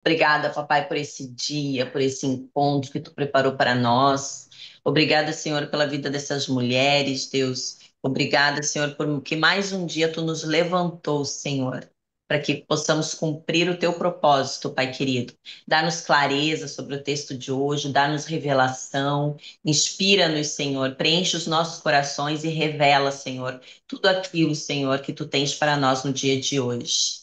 Obrigada, papai, por esse dia, por esse encontro que tu preparou para nós. Obrigada, Senhor, pela vida dessas mulheres, Deus. Obrigada, Senhor, por que mais um dia tu nos levantou, Senhor, para que possamos cumprir o teu propósito, Pai querido. Dá-nos clareza sobre o texto de hoje, dá-nos revelação, inspira-nos, Senhor, preenche os nossos corações e revela, Senhor, tudo aquilo, Senhor, que tu tens para nós no dia de hoje.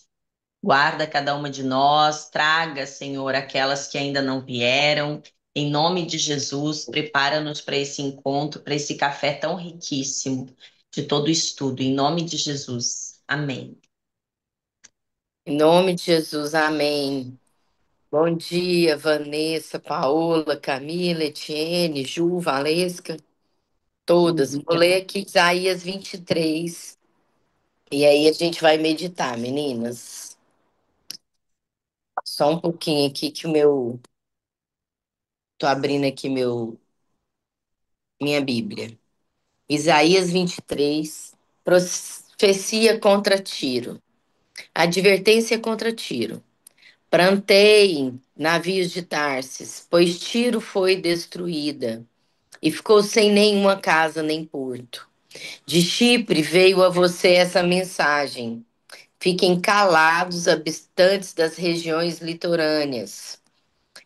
Guarda cada uma de nós, traga, Senhor, aquelas que ainda não vieram. Em nome de Jesus, prepara-nos para esse encontro, para esse café tão riquíssimo de todo estudo. Em nome de Jesus. Amém. Em nome de Jesus, amém. Bom dia, Vanessa, Paola, Camila, Etienne, Ju, Valesca, Bom todas. Vou dia. ler aqui Isaías 23. E aí a gente vai meditar, meninas. Só um pouquinho aqui que o meu. Tô abrindo aqui minha Bíblia. Isaías 23, profecia contra Tiro. Advertência contra Tiro. Pranteiem navios de Tarsis, pois Tiro foi destruída e ficou sem nenhuma casa nem porto. De Chipre veio a você essa mensagem: fiquem calados, habitantes das regiões litorâneas.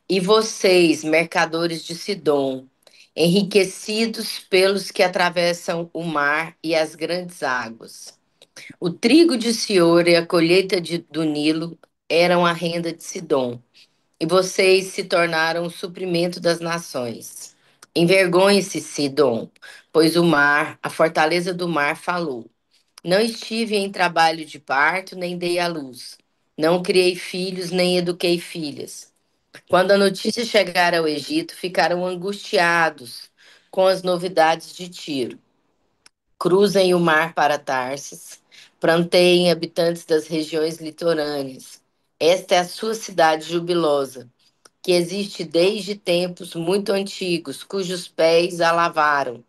E vocês, mercadores de Sidom, enriquecidos pelos que atravessam o mar e as grandes águas. O trigo de Sior e a colheita do Nilo eram a renda de Sidom, e vocês se tornaram o suprimento das nações. Envergonhe-se, Sidom, pois o mar, a fortaleza do mar, falou. Não estive em trabalho de parto, nem dei à luz. Não criei filhos, nem eduquei filhas. Quando a notícia chegar ao Egito, ficaram angustiados com as novidades de Tiro. Cruzem o mar para Tarsis, planteiem habitantes das regiões litorâneas. Esta é a sua cidade jubilosa, que existe desde tempos muito antigos, cujos pés a lavaram,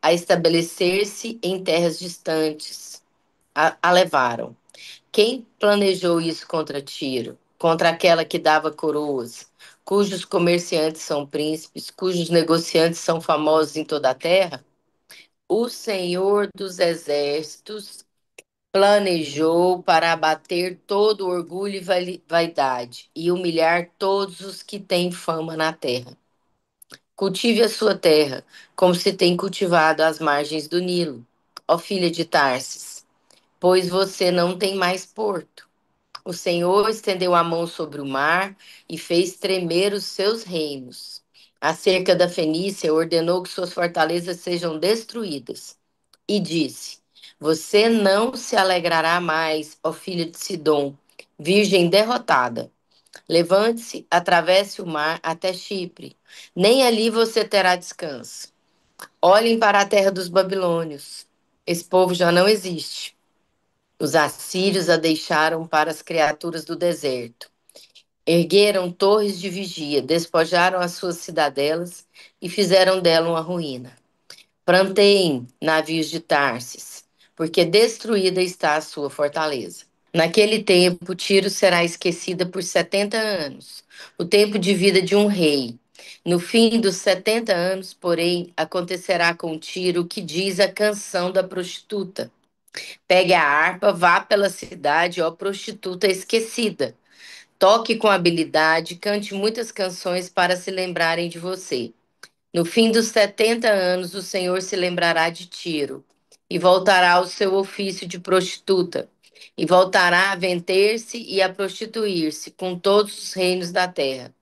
a estabelecer-se em terras distantes, a levaram. Quem planejou isso contra Tiro? Contra aquela que dava coroas, cujos comerciantes são príncipes, cujos negociantes são famosos em toda a terra? O Senhor dos Exércitos planejou para abater todo orgulho e vaidade e humilhar todos os que têm fama na terra. Cultive a sua terra, como se tem cultivado as margens do Nilo, ó filha de Tarsis, pois você não tem mais porto. O Senhor estendeu a mão sobre o mar e fez tremer os seus reinos. Acerca da Fenícia, ordenou que suas fortalezas sejam destruídas. E disse: Você não se alegrará mais, ó filha de Sidom, virgem derrotada. Levante-se, atravesse o mar até Chipre. Nem ali você terá descanso. Olhem para a terra dos babilônios. Esse povo já não existe. Os assírios a deixaram para as criaturas do deserto. Ergueram torres de vigia, despojaram as suas cidadelas e fizeram dela uma ruína. Planteiem navios de Tarsis, porque destruída está a sua fortaleza. Naquele tempo, Tiro será esquecida por 70 anos, o tempo de vida de um rei. No fim dos 70 anos, porém, acontecerá com Tiro o que diz a canção da prostituta. Pegue a harpa, vá pela cidade, ó prostituta esquecida. Toque com habilidade, cante muitas canções para se lembrarem de você. No fim dos 70 anos, o Senhor se lembrará de Tiro e voltará ao seu ofício de prostituta, e voltará a vender-se e a prostituir-se com todos os reinos da terra.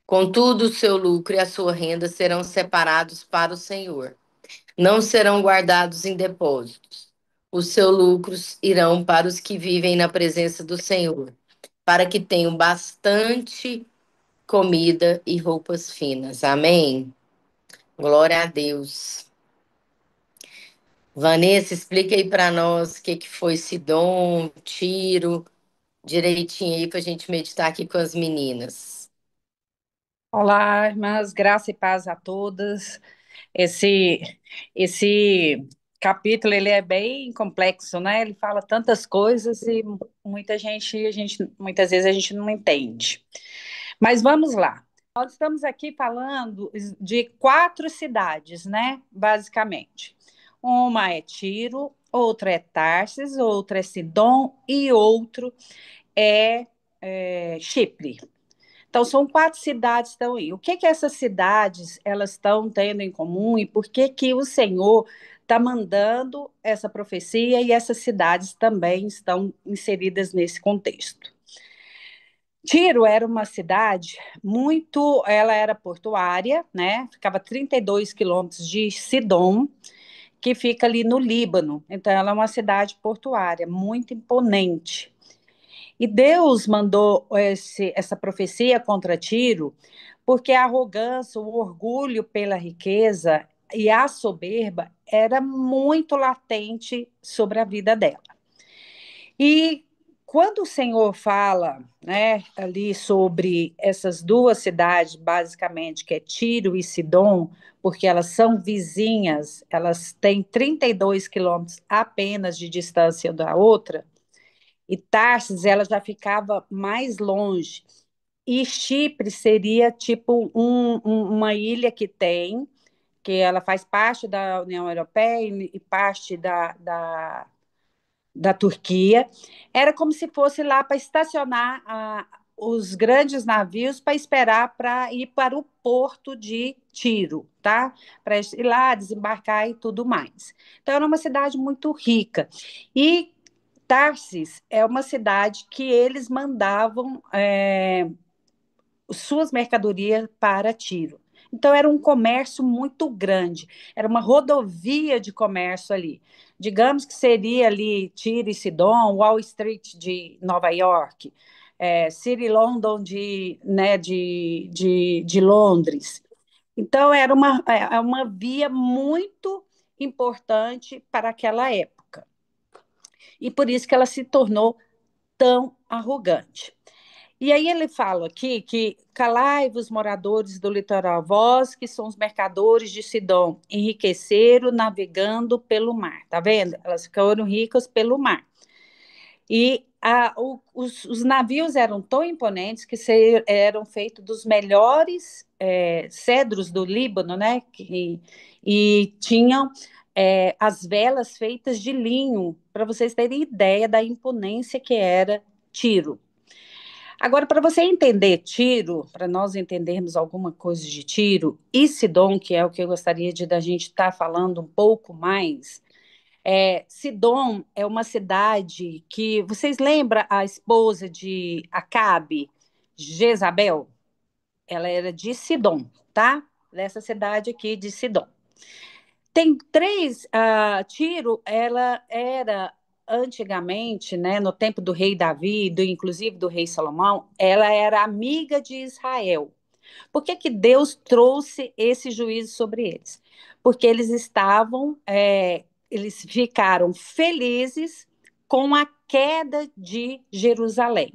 Contudo, o seu lucro e a sua renda serão separados para o Senhor, não serão guardados em depósitos. Os seus lucros irão para os que vivem na presença do Senhor, para que tenham bastante comida e roupas finas. Amém. Glória a Deus. Vanessa, explica aí para nós o que que foi Sidom, Tiro, direitinho aí para a gente meditar aqui com as meninas. Olá, irmãs, graça e paz a todas. Esse capítulo ele é bem complexo, né? Ele fala tantas coisas e muitas vezes a gente não entende. Mas vamos lá. Nós estamos aqui falando de 4 cidades, né? Basicamente. Uma é Tiro, outra é Tarsis, outra é Sidom e outro é Chipre. Então, são 4 cidades que estão aí. O que que essas cidades elas estão tendo em comum e por que que o Senhor está mandando essa profecia e essas cidades também estão inseridas nesse contexto? Tiro era uma cidade ela era portuária, né? Ficava a 32 quilômetros de Sidom, que fica ali no Líbano. Então, ela é uma cidade portuária, muito imponente. E Deus mandou essa profecia contra Tiro, porque a arrogância, o orgulho pela riqueza e a soberba era muito latente sobre a vida dela. E quando o Senhor fala, né, ali sobre essas 2 cidades, basicamente, que é Tiro e Sidom, porque elas são vizinhas, elas têm 32 quilômetros apenas de distância da outra, e Tarsis, ela já ficava mais longe. E Chipre seria tipo uma ilha que ela faz parte da União Europeia e parte da Turquia. Era como se fosse lá para estacionar os grandes navios para esperar para ir para o porto de Tiro, tá? Para ir lá desembarcar e tudo mais. Então, era uma cidade muito rica. E Tarsis é uma cidade que eles mandavam suas mercadorias para Tiro. Então, era um comércio muito grande, era uma rodovia de comércio ali. Digamos que seria ali Tiro e Sidom, Wall Street de Nova York, City London de Londres. Então, era uma via muito importante para aquela época. E por isso que ela se tornou tão arrogante. E aí ele fala aqui que calai-vos, moradores do litoral, vós que são os mercadores de Sidom, enriqueceram navegando pelo mar. Tá vendo? Elas ficaram ricas pelo mar. E os navios eram tão imponentes que eram feitos dos melhores cedros do Líbano, né? E tinham as velas feitas de linho, para vocês terem ideia da imponência que era Tiro. Agora, para você entender Tiro, para nós entendermos alguma coisa de Tiro e Sidom, que é o que eu gostaria de da gente estar falando um pouco mais, Sidom é uma cidade que vocês lembram a esposa de Acabe, Jezabel? Ela era de Sidom, tá? Dessa cidade aqui de Sidom. Tem 3, Tiro, ela era antigamente, né, no tempo do rei Davi, inclusive do rei Salomão, ela era amiga de Israel. Por que que Deus trouxe esse juízo sobre eles? Porque eles ficaram felizes com a queda de Jerusalém.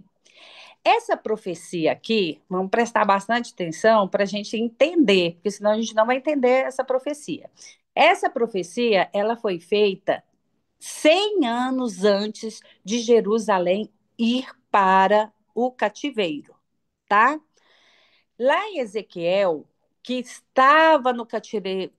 Essa profecia aqui, vamos prestar bastante atenção para a gente entender, porque senão a gente não vai entender essa profecia. Essa profecia, ela foi feita 100 anos antes de Jerusalém ir para o cativeiro, tá? Lá em Ezequiel, que estava no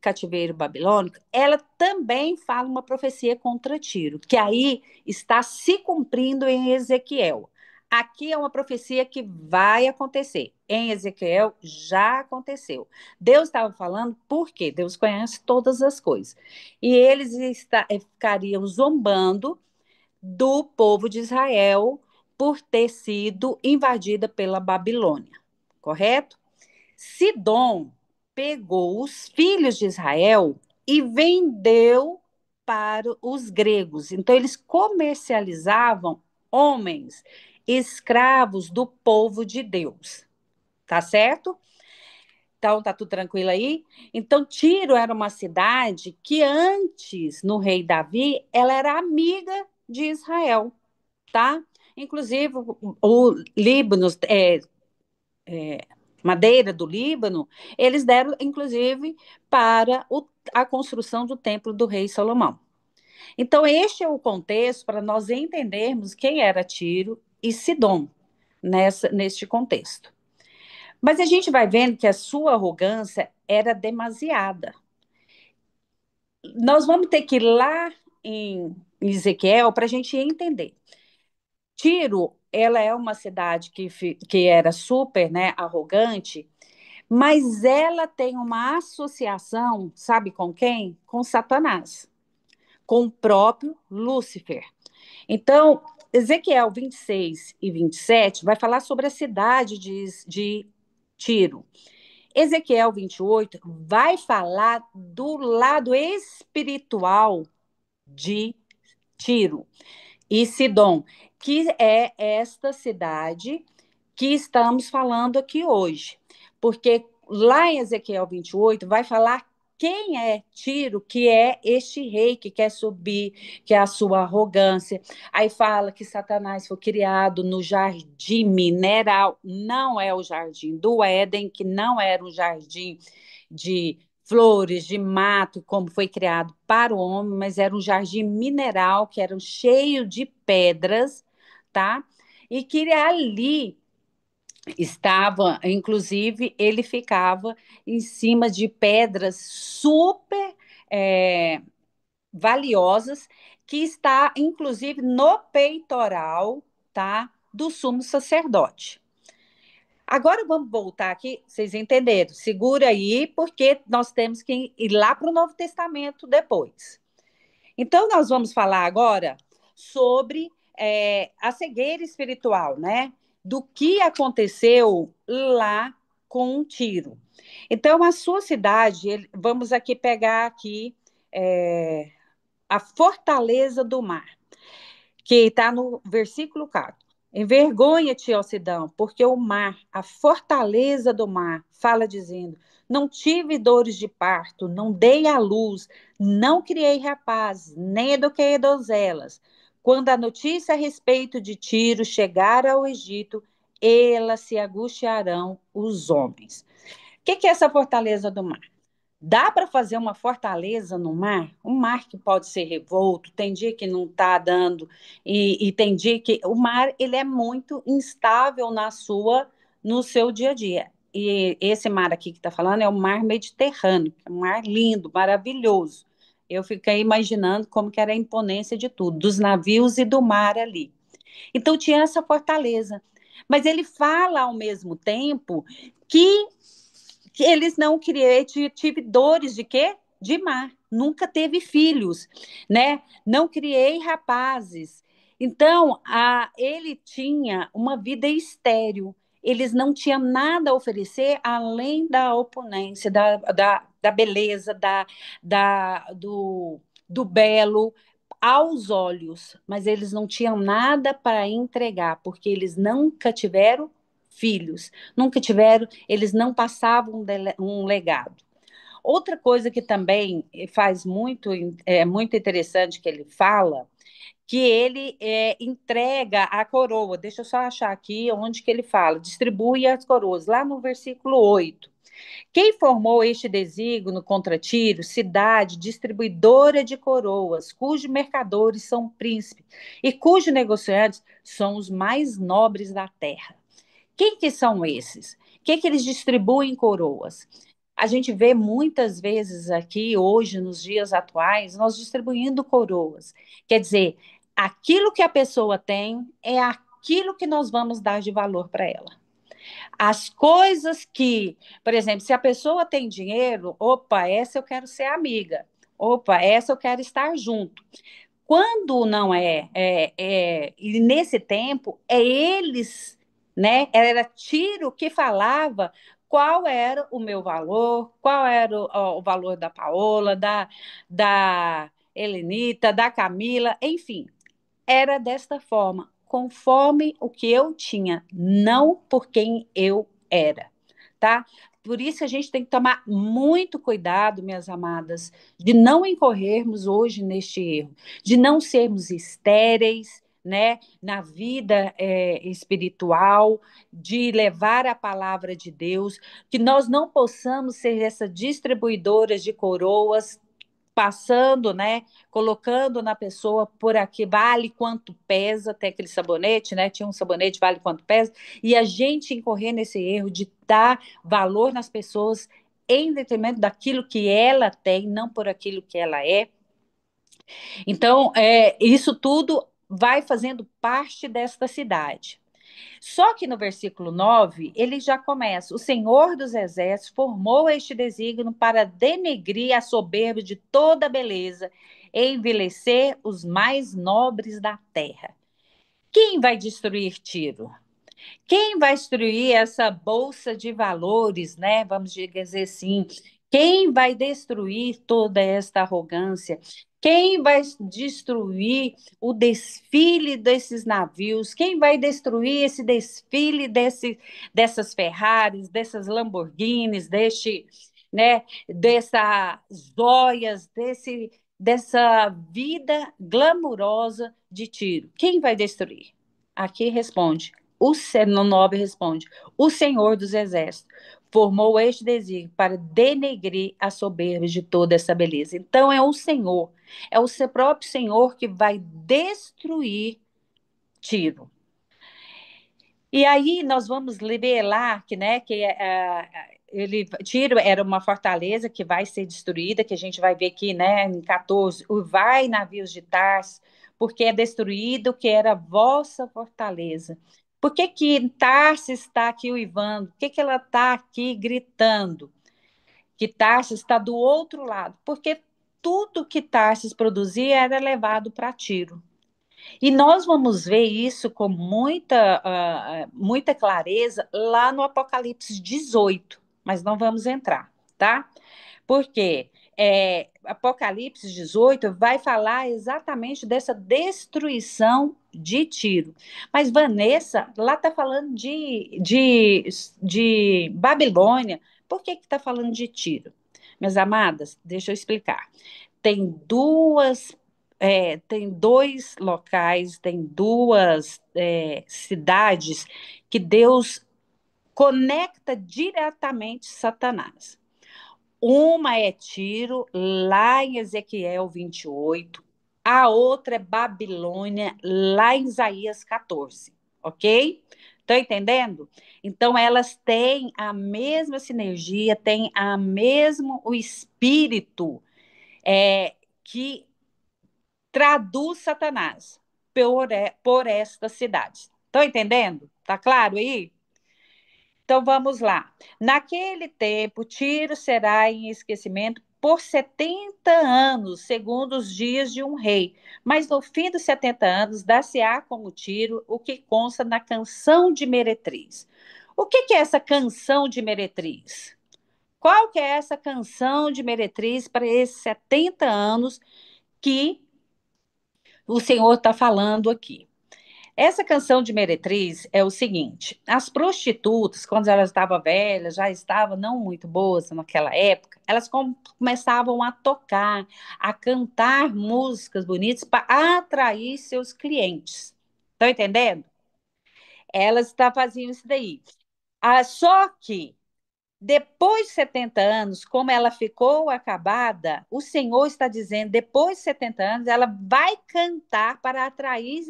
cativeiro babilônico, ela também fala uma profecia contra Tiro, que aí está se cumprindo em Ezequiel. Aqui é uma profecia que vai acontecer. Em Ezequiel já aconteceu. Deus estava falando porque Deus conhece todas as coisas. E eles ficariam zombando do povo de Israel por ter sido invadida pela Babilônia, correto? Sidom pegou os filhos de Israel e vendeu para os gregos. Então, eles comercializavam homens escravos do povo de Deus. Tá certo? Então, tá tudo tranquilo aí? Então, Tiro era uma cidade que antes, no rei Davi, ela era amiga de Israel, tá? Inclusive, o Líbano, madeira do Líbano, eles deram, inclusive, para a construção do templo do rei Salomão. Então, este é o contexto para nós entendermos quem era Tiro e Sidom neste contexto. Mas a gente vai vendo que a sua arrogância era demasiada. Nós vamos ter que ir lá em Ezequiel para a gente entender. Tiro, ela é uma cidade que era super, né, arrogante, mas ela tem uma associação, sabe com quem? Com Satanás, com o próprio Lúcifer. Então, Ezequiel 26 e 27 vai falar sobre a cidade de Tiro. Ezequiel 28 vai falar do lado espiritual de Tiro e Sidom, que é esta cidade que estamos falando aqui hoje. Porque lá em Ezequiel 28 vai falar quem é Tiro, que é este rei que quer subir, que é a sua arrogância. Aí fala que Satanás foi criado no jardim mineral, não é o jardim do Éden, que não era um jardim de flores, de mato, como foi criado para o homem, mas era um jardim mineral que era cheio de pedras, tá? E que ali estava, inclusive, ele ficava em cima de pedras super valiosas, que está, inclusive, no peitoral, tá? Do sumo sacerdote. Agora vamos voltar aqui, vocês entenderam? Segura aí, porque nós temos que ir lá para o Novo Testamento depois. Então, nós vamos falar agora sobre a cegueira espiritual, né? Do que aconteceu lá com Tiro. Então, a sua cidade, vamos aqui pegar aqui a fortaleza do mar, que está no versículo 4. Envergonha-te, ó Sidão, porque o mar, a fortaleza do mar, fala dizendo: não tive dores de parto, não dei à luz, não criei rapazes, nem eduquei donzelas. Quando a notícia a respeito de Tiro chegar ao Egito, elas se angustiarão os homens. O que é essa fortaleza do mar? Dá para fazer uma fortaleza no mar? Um mar que pode ser revolto, tem dia que não está dando, e tem dia que o mar ele é muito instável no seu dia a dia. E esse mar aqui que está falando é o mar Mediterrâneo, que é um mar lindo, maravilhoso. Eu fiquei imaginando como que era a imponência de tudo, dos navios e do mar ali. Então tinha essa fortaleza. Mas ele fala ao mesmo tempo que eles não criaram, tive dores de quê? De mar, nunca teve filhos, né? Não criei rapazes. Então, ele tinha uma vida estéril. Eles não tinham nada a oferecer além da oponência, da beleza, do belo aos olhos, mas eles não tinham nada para entregar, porque eles nunca tiveram filhos, nunca tiveram, eles não passavam um legado. Outra coisa que também faz muito interessante que ele fala, que ele entrega a coroa. Deixa eu só achar aqui onde que ele fala. Distribui as coroas, lá no versículo 8. Quem formou este desígnio contra Tiro, cidade distribuidora de coroas, cujos mercadores são príncipes e cujos negociantes são os mais nobres da terra. Quem que são esses? O que eles distribuem coroas? A gente vê muitas vezes aqui, hoje, nos dias atuais, nós distribuindo coroas. Quer dizer, aquilo que a pessoa tem é aquilo que nós vamos dar de valor para ela. As coisas que, por exemplo, se a pessoa tem dinheiro, opa, essa eu quero ser amiga. Opa, essa eu quero estar junto. Quando não e nesse tempo, eles, né? Era Tiro que falava qual era o meu valor, qual era o valor da Paola, da Helenita, da Camila, enfim, era desta forma, conforme o que eu tinha, não por quem eu era, tá? Por isso a gente tem que tomar muito cuidado, minhas amadas, de não incorrermos hoje neste erro, de não sermos estéreis, né, na vida espiritual, de levar a palavra de Deus, que nós não possamos ser essas distribuidoras de coroas passando, né, colocando na pessoa por aqui, vale quanto pesa, até aquele sabonete, né, tinha um sabonete, vale quanto pesa, e a gente incorrer nesse erro de dar valor nas pessoas em detrimento daquilo que ela tem, não por aquilo que ela é. Então, isso tudo vai fazendo parte desta cidade. Só que no versículo 9 ele já começa: o Senhor dos Exércitos formou este desígnio para denegrir a soberba de toda a beleza e envilecer os mais nobres da terra. Quem vai destruir Tiro? Quem vai destruir essa bolsa de valores, né? Vamos dizer assim. Quem vai destruir toda esta arrogância? Quem vai destruir o desfile desses navios? Quem vai destruir esse desfile dessas Ferraris, dessas Lamborghinis, né, dessas joias, dessa vida glamurosa de Tiro? Quem vai destruir? Aqui responde no 9 responde: o Senhor dos Exércitos formou este desígnio para denegrir a soberba de toda essa beleza. Então é o Senhor, é o seu próprio Senhor que vai destruir Tiro. E aí nós vamos revelar que, né, Tiro era uma fortaleza que vai ser destruída, que a gente vai ver aqui, né, em 14, o vai navios de Tarsis, porque é destruído o que era vossa fortaleza. Por que que Tarsis está aqui uivando? Por que que ela está aqui gritando? Que Tarsis está do outro lado? Porque tudo que Tarsis produzia era levado para Tiro. E nós vamos ver isso com muita clareza lá no Apocalipse 18, mas não vamos entrar, tá? Porque Apocalipse 18 vai falar exatamente dessa destruição de Tiro. Mas Vanessa, lá está falando de Babilônia. Por que está falando de Tiro? Minhas amadas, deixa eu explicar. Tem dois locais, tem duas cidades que Deus conecta diretamente Satanás. Uma é Tiro, lá em Ezequiel 28, a outra é Babilônia, lá em Isaías 14, ok? Estão entendendo? Então, elas têm a mesma sinergia, têm o espírito que traduz Satanás por estas cidades. Estão entendendo? Tá claro aí? Então vamos lá. Naquele tempo, Tiro será em esquecimento por 70 anos, segundo os dias de um rei. Mas no fim dos 70 anos, dar-se-á como Tiro o que consta na canção de Meretriz. O que é essa canção de Meretriz? Qual que é essa canção de Meretriz para esses 70 anos que o Senhor está falando aqui? Essa canção de Meretriz é o seguinte: as prostitutas, quando elas estavam velhas, já estavam não muito boas naquela época, elas começavam a tocar, a cantar músicas bonitas para atrair seus clientes. Estão entendendo? Elas faziam isso daí. Só que depois de 70 anos, como ela ficou acabada, o Senhor está dizendo, depois de 70 anos, ela vai cantar para atrair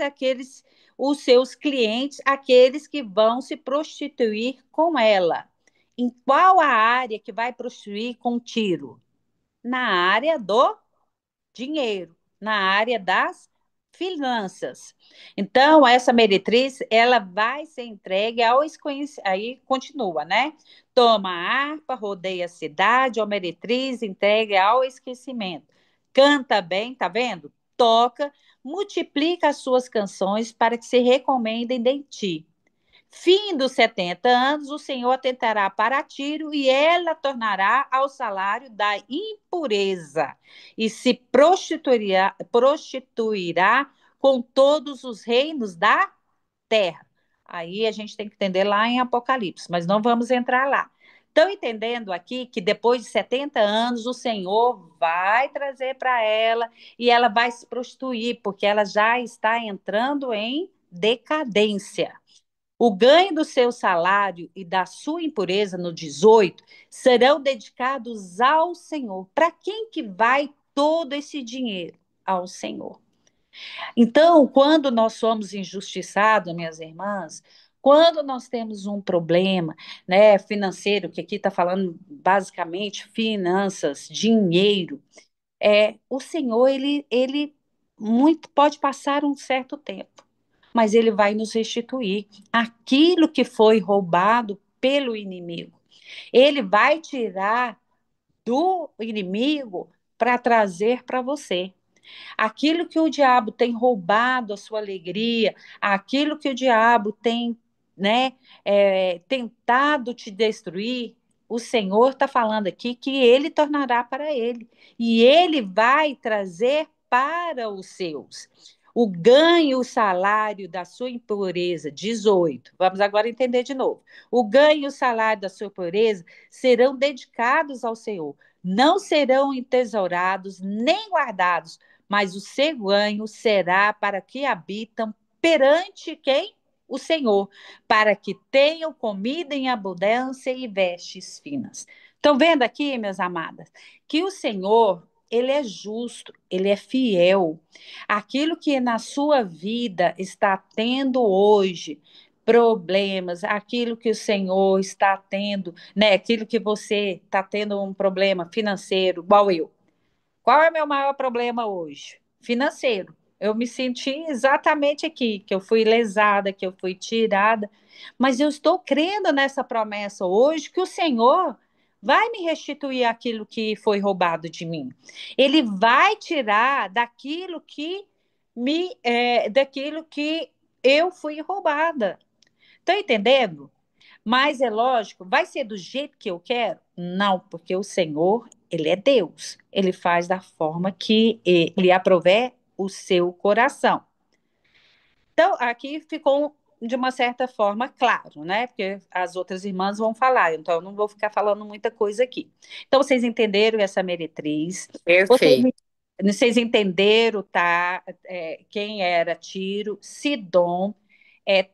os seus clientes, aqueles que vão se prostituir com ela. Em qual a área que vai prostituir com Tiro? Na área do dinheiro, na área das finanças. Então, essa meretriz, ela vai ser entregue ao desconhecido. Aí continua, né? Toma a harpa, rodeia a cidade, ó meretriz, entregue ao esquecimento. Canta bem, tá vendo? Toca, multiplica as suas canções para que se recomendem de ti. Fim dos 70 anos, o Senhor atentará para Tiro e ela tornará ao salário da impureza e se prostituirá com todos os reinos da terra. Aí a gente tem que entender lá em Apocalipse, mas não vamos entrar lá. Estão entendendo aqui que depois de 70 anos o Senhor vai trazer para ela e ela vai se prostituir, porque ela já está entrando em decadência. O ganho do seu salário e da sua impureza no 18 serão dedicados ao Senhor. Para quem que vai todo esse dinheiro ao Senhor. Então, quando nós somos injustiçados, minhas irmãs, quando nós temos um problema, né, financeiro, que aqui está falando basicamente finanças, dinheiro, o Senhor, ele muito pode passar um certo tempo, mas ele vai nos restituir aquilo que foi roubado pelo inimigo. Ele vai tirar do inimigo para trazer para você. Aquilo que o diabo tem roubado a sua alegria, aquilo que o diabo tem, né, tentado te destruir, o Senhor está falando aqui que ele tornará para ele. E ele vai trazer para os seus. O ganho, o salário da sua impureza, 18. Vamos agora entender de novo. O ganho e o salário da sua impureza serão dedicados ao Senhor. Não serão entesourados nem guardados, mas o seu ganho será para que habitam perante quem? O Senhor, para que tenham comida em abundância e vestes finas. Estão vendo aqui, minhas amadas, que o Senhor, ele é justo, ele é fiel. Aquilo que na sua vida está tendo hoje, problemas, aquilo que o Senhor está tendo, né? Aquilo que você está tendo um problema financeiro, igual eu. Qual é o meu maior problema hoje? Financeiro. Eu me senti exatamente aqui, que eu fui lesada, que eu fui tirada, mas eu estou crendo nessa promessa hoje que o Senhor vai me restituir aquilo que foi roubado de mim. Ele vai tirar daquilo que eu fui roubada. Estão entendendo? Mas é lógico, vai ser do jeito que eu quero? Não, porque o Senhor, ele é Deus. Ele faz da forma que ele aprover o seu coração. Então, aqui ficou de uma certa forma claro, né? Porque as outras irmãs vão falar, então eu não vou ficar falando muita coisa aqui. Então, vocês entenderam essa meretriz? Perfeito. Vocês entenderam, tá? Quem era Tiro, Sidom,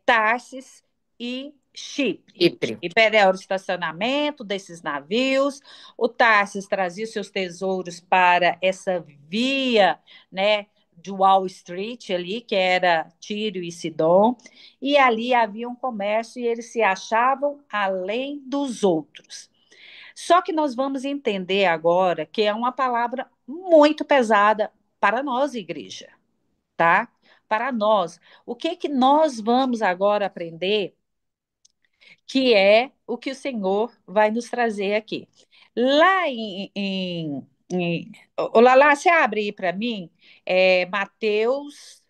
Tarsis e Chipre. Chipre. Chipre era o estacionamento desses navios. O Tarsis trazia seus tesouros para essa via, né, de Wall Street ali, que era Tiro e Sidom, e ali havia um comércio e eles se achavam além dos outros. Só que nós vamos entender agora que é uma palavra muito pesada para nós, igreja, tá? Para nós. O que que nós vamos agora aprender, que é o que o Senhor vai nos trazer aqui. Lá Ô, Lala, você abre aí para mim, Mateus,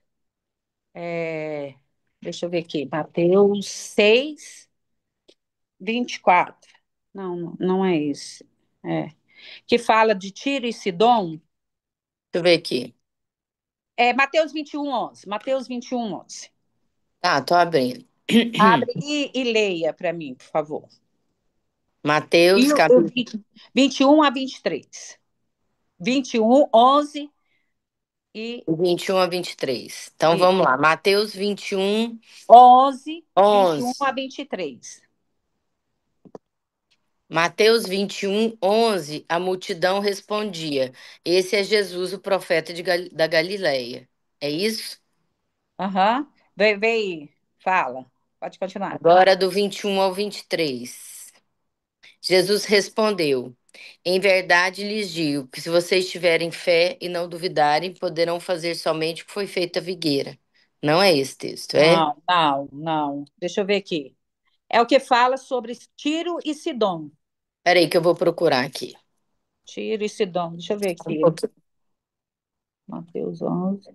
é, deixa eu ver aqui, Mateus 6, 24. Não, não é esse. É, que fala de Tiro e Sidom. Deixa eu ver aqui. Mateus 21, 11. Mateus 21, 11. Tá, tô abrindo. Abre e leia para mim, por favor. Mateus, E o capítulo 21 a 23. 21, 11 e 21 a 23. Então e vamos lá. Mateus 21, 11, 21 11. a 23. Mateus 21, 11. A multidão respondia: Esse é Jesus, o profeta da Galileia. É isso? Aham. Vem, fala. Pode continuar. Agora do 21 ao 23. Jesus respondeu: Em verdade lhes digo que se vocês tiverem fé e não duvidarem, poderão fazer somente o que foi feito à videira. Não é esse texto, é? Não, não, não. Deixa eu ver aqui. É o que fala sobre Tiro e Sidom. Peraí que eu vou procurar aqui. Tiro e Sidom. Deixa eu ver Um aqui. pouquinho. Mateus 11.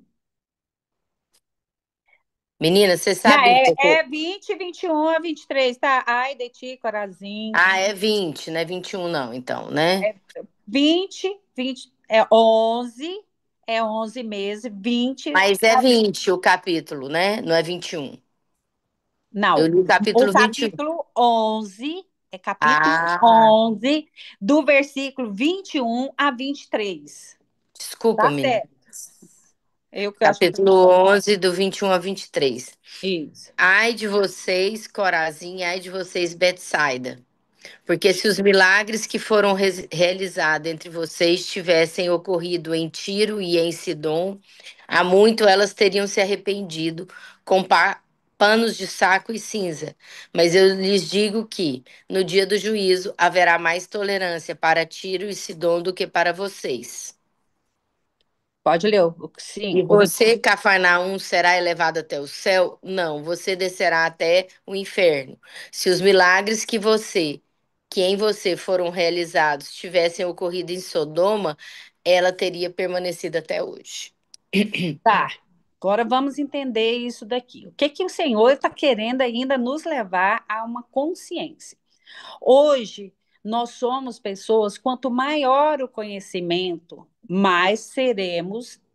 Menina, você Não, sabe. é 20, 21 a 23, tá? Ai de ti, Corazim. Ah, é 20, não é 21 não, então, né? 20, é 11, 11 meses, 20. Mas é 20 o capítulo, né? Não é 21. Eu Não, li o o capítulo 21. capítulo 11, capítulo Ah, 11, do versículo 21 a 23. desculpa, Tá menina. certo. Eu que acho que eu tô Capítulo falando. 11, do 21 a 23. Isso. Ai de vocês, Corazim, ai de vocês, Betsaida. Porque se os milagres que foram realizados entre vocês tivessem ocorrido em Tiro e em Sidom, há muito elas teriam se arrependido com panos de saco e cinza. Mas eu lhes digo que, no dia do juízo, haverá mais tolerância para Tiro e Sidom do que para vocês. Pode ler, E sim. você, Cafarnaum, será elevado até o céu? Não, você descerá até o inferno. Se os milagres que em você foram realizados, tivessem ocorrido em Sodoma, ela teria permanecido até hoje. Tá. Agora vamos entender isso daqui. O que que o Senhor está querendo ainda nos levar a uma consciência? Hoje, nós somos pessoas, quanto maior o conhecimento, mais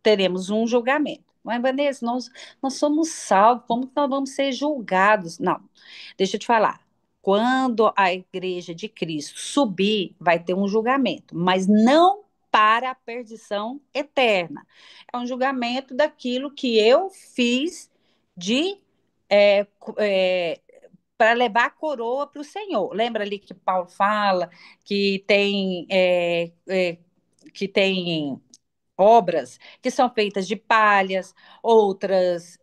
teremos um julgamento. Mas, Vanessa, nós somos salvos, como que nós vamos ser julgados? Não, deixa eu te falar. Quando a igreja de Cristo subir, vai ter um julgamento, mas não para a perdição eterna. É um julgamento daquilo que eu fiz de é, é, para levar a coroa para o Senhor. Lembra ali que Paulo fala que tem obras que são feitas de palhas, outras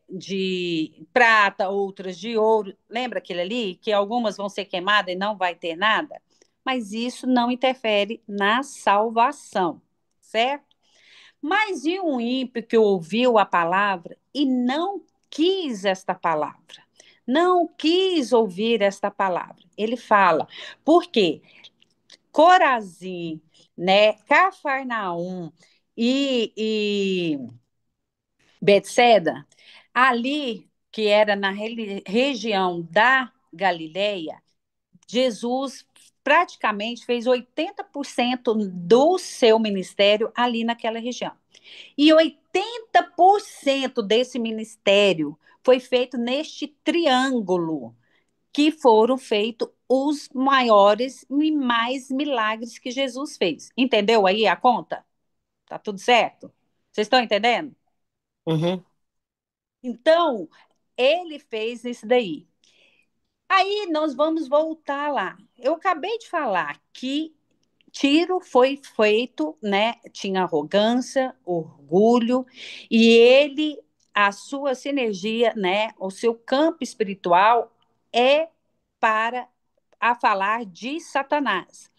de prata, outras de ouro. Lembra aquele ali que algumas vão ser queimadas e não vai ter nada? Mas isso não interfere na salvação, certo? Mas e um ímpio que ouviu a palavra e não quis esta palavra? Não quis ouvir esta palavra. Ele fala, porque Corazim, né, Cafarnaum e Betseda, ali que era na região da Galileia, Jesus praticamente fez 80% do seu ministério ali naquela região. E 80% desse ministério foi feito neste triângulo, que foram feitos os maiores e mais milagres que Jesus fez. Entendeu aí a conta? Tá tudo certo? Vocês estão entendendo? Uhum. Então, ele fez isso daí. Aí nós vamos voltar lá. Eu acabei de falar que Tiro foi feito, né? Tinha arrogância, orgulho, e ele, a sua sinergia, né? O seu campo espiritual é para a falar de Satanás.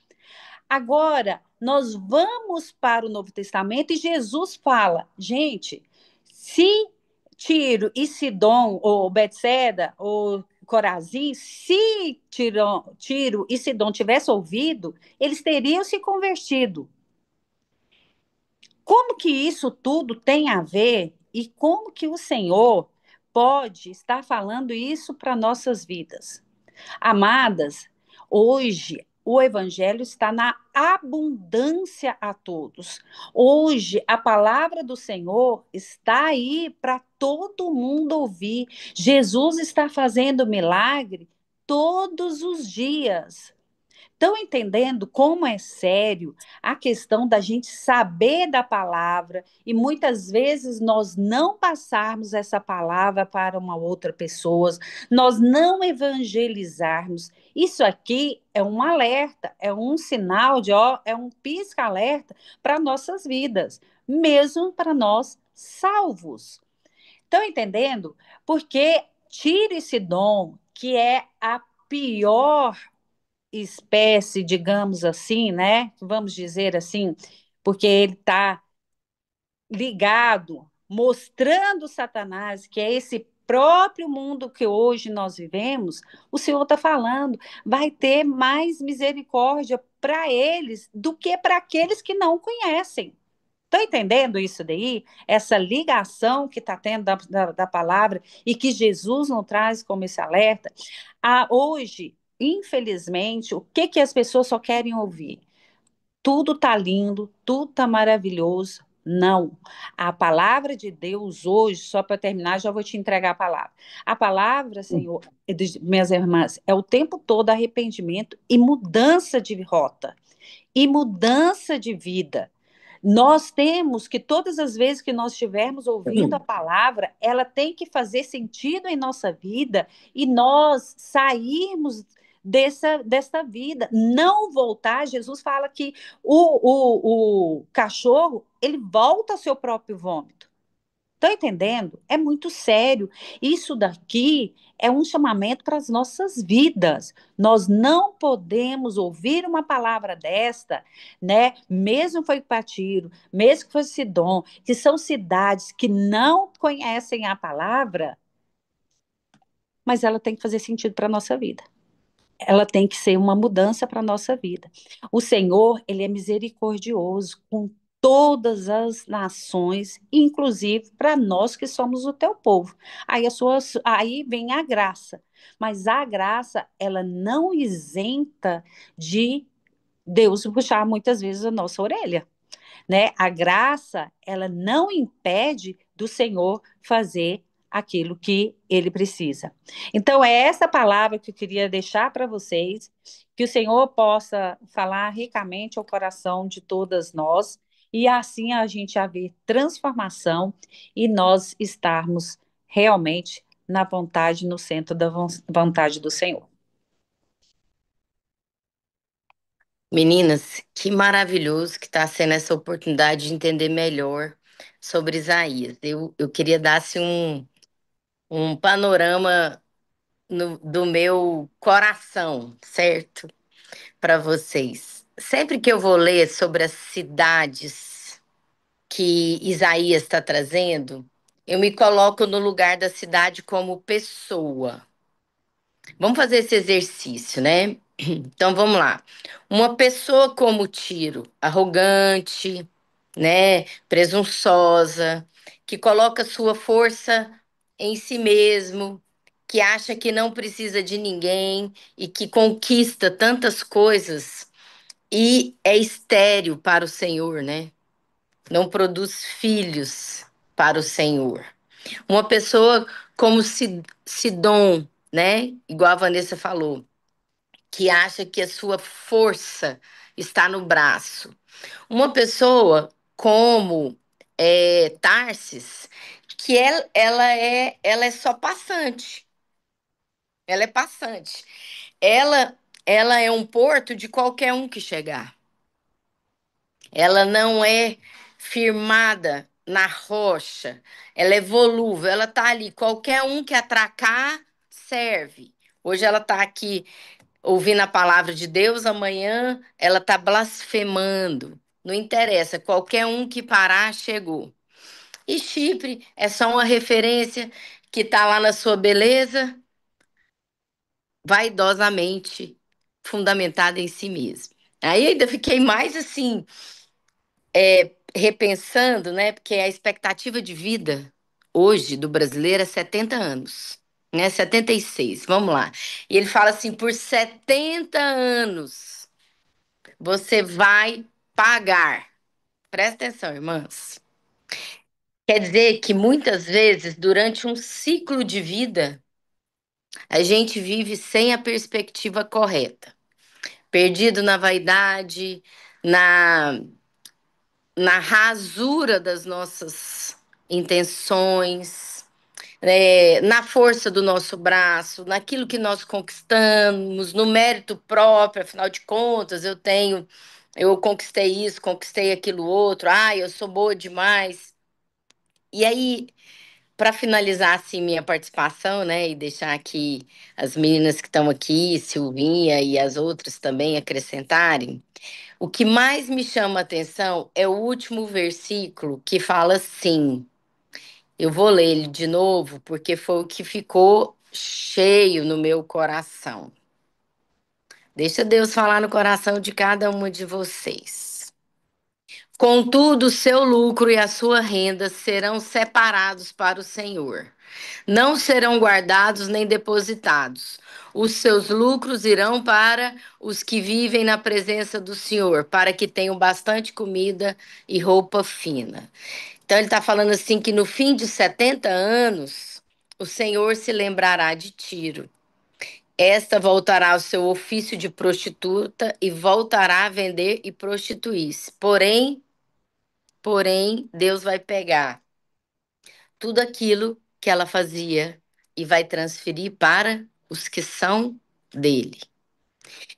Agora, nós vamos para o Novo Testamento e Jesus fala, gente, se Tiro e Sidom, ou Betseda, ou Corazim, se Tiro e Sidom tivessem ouvido, eles teriam se convertido. Como que isso tudo tem a ver e como que o Senhor pode estar falando isso para nossas vidas? Amadas, hoje o evangelho está na abundância a todos. Hoje a palavra do Senhor está aí para todo mundo ouvir. Jesus está fazendo milagre todos os dias. Estão entendendo como é sério a questão da gente saber da palavra e muitas vezes nós não passarmos essa palavra para uma outra pessoa, nós não evangelizarmos. Isso aqui é um alerta, é um sinal de, ó, é um pisca-alerta para nossas vidas, mesmo para nós salvos. Estão entendendo? Porque tire esse dom, que é a pior espécie, digamos assim, né? Vamos dizer assim, porque ele está ligado, mostrando Satanás, que é esse próprio mundo que hoje nós vivemos, o Senhor está falando, vai ter mais misericórdia para eles do que para aqueles que não conhecem. Estão entendendo isso daí? Essa ligação que está tendo da palavra e que Jesus não traz como esse alerta. Hoje, infelizmente, o que, que as pessoas só querem ouvir? Tudo está lindo, tudo está maravilhoso. Não. A palavra de Deus hoje, só para terminar, já vou te entregar a palavra. A palavra, Senhor, minhas irmãs, é o tempo todo arrependimento e mudança de rota e mudança de vida. Nós temos que, todas as vezes que nós estivermos ouvindo a palavra, ela tem que fazer sentido em nossa vida e nós sairmos dessa vida. Não voltar, Jesus fala que o cachorro, ele volta ao seu próprio vômito. Estão entendendo? É muito sério. Isso daqui é um chamamento para as nossas vidas. Nós não podemos ouvir uma palavra desta, né? Mesmo foi para Tiro, mesmo que foi Sidom, que são cidades que não conhecem a palavra, mas ela tem que fazer sentido para a nossa vida. Ela tem que ser uma mudança para a nossa vida. O Senhor, ele é misericordioso com todas as nações, inclusive para nós que somos o teu povo. Aí vem a graça. Mas a graça, ela não isenta de Deus puxar muitas vezes a nossa orelha, né? A graça, ela não impede do Senhor fazer aquilo que ele precisa. Então, é essa palavra que eu queria deixar para vocês, que o Senhor possa falar ricamente ao coração de todas nós, e assim a gente haver transformação e nós estarmos realmente na vontade, no centro da vontade do Senhor. Meninas, que maravilhoso que está sendo essa oportunidade de entender melhor sobre Isaías. Eu queria dar assim, um panorama do meu coração, certo? Para vocês. Sempre que eu vou ler sobre as cidades que Isaías está trazendo, eu me coloco no lugar da cidade como pessoa. Vamos fazer esse exercício, né? Então vamos lá. Uma pessoa como Tiro, arrogante, né, presunçosa, que coloca sua força em si mesmo, que acha que não precisa de ninguém e que conquista tantas coisas e é estéril para o Senhor, né? Não produz filhos para o Senhor. Uma pessoa como Sidom, né? Igual a Vanessa falou, que acha que a sua força está no braço. Uma pessoa como Tarsis, que ela é só passante. Ela é passante. Ela, ela é um porto de qualquer um que chegar. Ela não é firmada na rocha. Ela é volúvel. Ela tá ali. Qualquer um que atracar serve. Hoje ela tá aqui ouvindo a palavra de Deus, amanhã ela está blasfemando. Não interessa, qualquer um que parar chegou. E Chipre é só uma referência que está lá na sua beleza, vaidosamente fundamentada em si mesmo. Aí ainda fiquei mais assim, repensando, né? Porque a expectativa de vida hoje do brasileiro é 70 anos, né? 76, vamos lá. E ele fala assim: por 70 anos. Você vai pagar. Presta atenção, irmãs. Quer dizer que muitas vezes, durante um ciclo de vida, a gente vive sem a perspectiva correta. Perdido na vaidade, na, na rasura das nossas intenções, na força do nosso braço, naquilo que nós conquistamos, no mérito próprio, afinal de contas, eu conquistei isso, conquistei aquilo outro, eu sou boa demais. E aí, para finalizar assim minha participação, né, e deixar aqui as meninas que estão aqui, Silvinha e as outras também acrescentarem, o que mais me chama a atenção é o último versículo que fala assim. Eu vou ler ele de novo, porque foi o que ficou cheio no meu coração. Deixa Deus falar no coração de cada uma de vocês. Contudo, o seu lucro e a sua renda serão separados para o Senhor. Não serão guardados nem depositados. Os seus lucros irão para os que vivem na presença do Senhor, para que tenham bastante comida e roupa fina. Então, ele está falando assim que no fim de 70 anos, o Senhor se lembrará de Tiro. Esta voltará ao seu ofício de prostituta e voltará a vender e prostituir-se. Porém, Deus vai pegar tudo aquilo que ela fazia e vai transferir para os que são dele.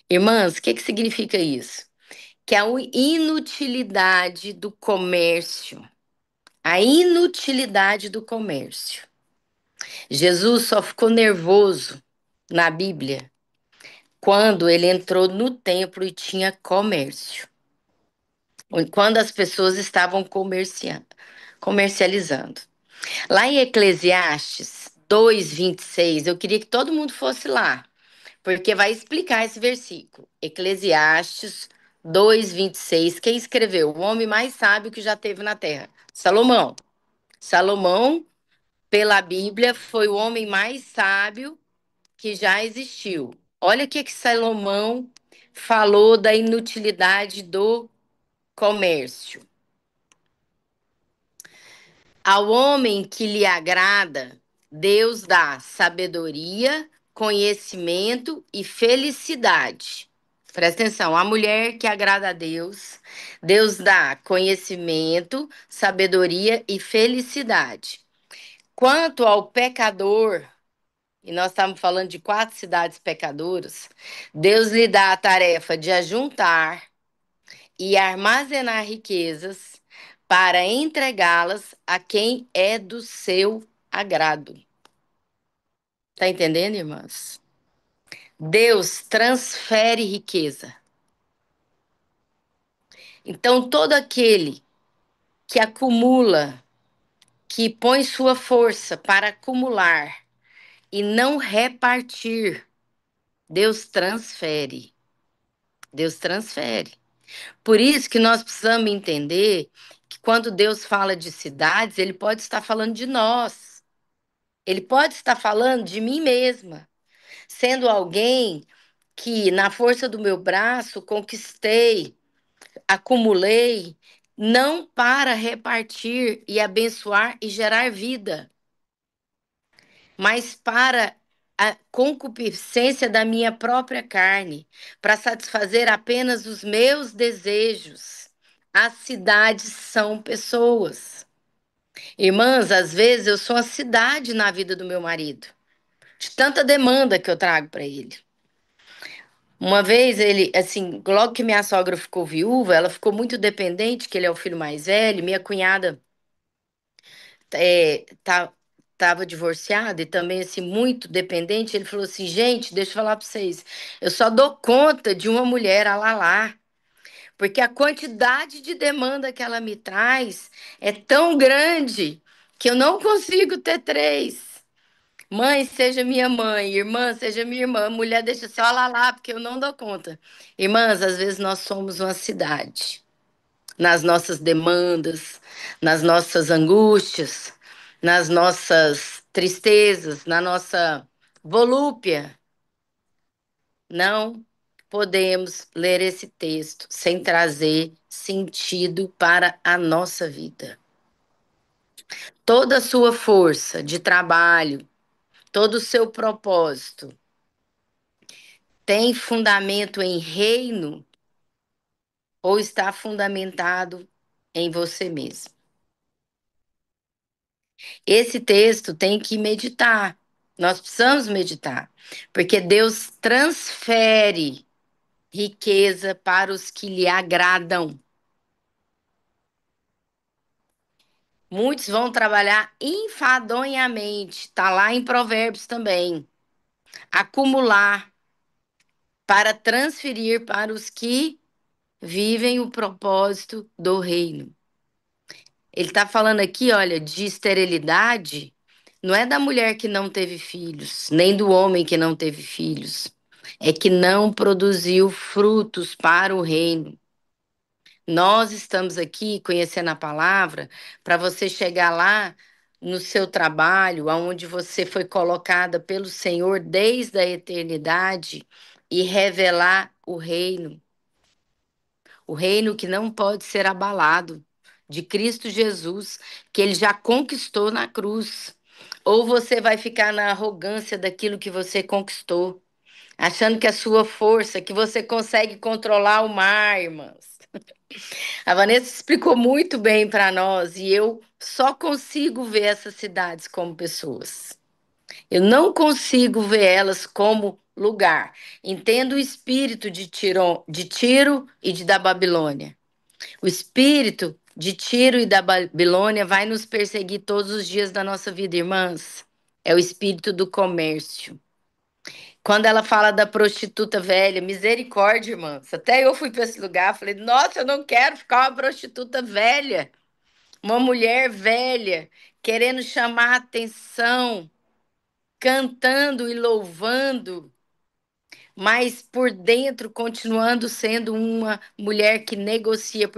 Irmãs, o que significa isso? Que a inutilidade do comércio, a inutilidade do comércio. Jesus só ficou nervoso na Bíblia quando ele entrou no templo e tinha comércio. Quando as pessoas estavam comercializando. Lá em Eclesiastes 2:26, eu queria que todo mundo fosse lá, porque vai explicar esse versículo. Eclesiastes 2:26, quem escreveu? O homem mais sábio que já teve na terra. Salomão. Salomão, pela Bíblia, foi o homem mais sábio que já existiu. Olha o que Salomão falou da inutilidade do comércio. Ao homem que lhe agrada, Deus dá sabedoria, conhecimento e felicidade. Presta atenção, a mulher que agrada a Deus, Deus dá conhecimento, sabedoria e felicidade. Quanto ao pecador, e nós estamos falando de 4 cidades pecadoras, Deus lhe dá a tarefa de ajuntar e armazenar riquezas para entregá-las a quem é do seu agrado. Tá entendendo, irmãs? Deus transfere riqueza. Então, todo aquele que acumula, que põe sua força para acumular e não repartir, Deus transfere. Deus transfere. Por isso que nós precisamos entender que quando Deus fala de cidades, ele pode estar falando de nós. Ele pode estar falando de mim mesma, sendo alguém que, na força do meu braço, conquistei, acumulei, não para repartir e abençoar e gerar vida, mas para a concupiscência da minha própria carne, para satisfazer apenas os meus desejos. As cidades são pessoas. Irmãs, às vezes eu sou a cidade na vida do meu marido, de tanta demanda que eu trago para ele. Uma vez ele, assim, logo que minha sogra ficou viúva, ela ficou muito dependente, que ele é o filho mais velho, minha cunhada é, tá, tava divorciada e também, assim, muito dependente. Ele falou assim, gente, deixa eu falar para vocês, eu só dou conta de uma mulher, a Lalá, porque a quantidade de demanda que ela me traz é tão grande que eu não consigo ter 3. Mãe, seja minha mãe, irmã, seja minha irmã, mulher, deixa só lá, porque eu não dou conta. Irmãs, às vezes nós somos uma cidade, nas nossas demandas, nas nossas angústias, nas nossas tristezas, na nossa volúpia. Não podemos ler esse texto sem trazer sentido para a nossa vida. Toda a sua força de trabalho, todo o seu propósito tem fundamento em reino ou está fundamentado em você mesmo? Esse texto tem que meditar. Nós precisamos meditar, porque Deus transfere riqueza para os que lhe agradam. Muitos vão trabalhar enfadonhamente, está lá em Provérbios também. Acumular para transferir para os que vivem o propósito do reino. Ele está falando aqui, olha, de esterilidade, não é da mulher que não teve filhos, nem do homem que não teve filhos. É que não produziu frutos para o reino. Nós estamos aqui conhecendo a palavra para você chegar lá no seu trabalho, aonde você foi colocada pelo Senhor desde a eternidade e revelar o reino. O reino que não pode ser abalado, de Cristo Jesus, que ele já conquistou na cruz. Ou você vai ficar na arrogância daquilo que você conquistou, achando que a sua força, que você consegue controlar o mar, irmãs. A Vanessa explicou muito bem para nós e eu só consigo ver essas cidades como pessoas. Eu não consigo ver elas como lugar. Entenda o espírito de Tiro e da Babilônia. O espírito de Tiro e da Babilônia vai nos perseguir todos os dias da nossa vida, irmãs. É o espírito do comércio. Quando ela fala da prostituta velha, misericórdia, irmãs. Até eu fui para esse lugar, falei, nossa, eu não quero ficar uma prostituta velha. Uma mulher velha, querendo chamar a atenção, cantando e louvando, mas por dentro continuando sendo uma mulher que negocia.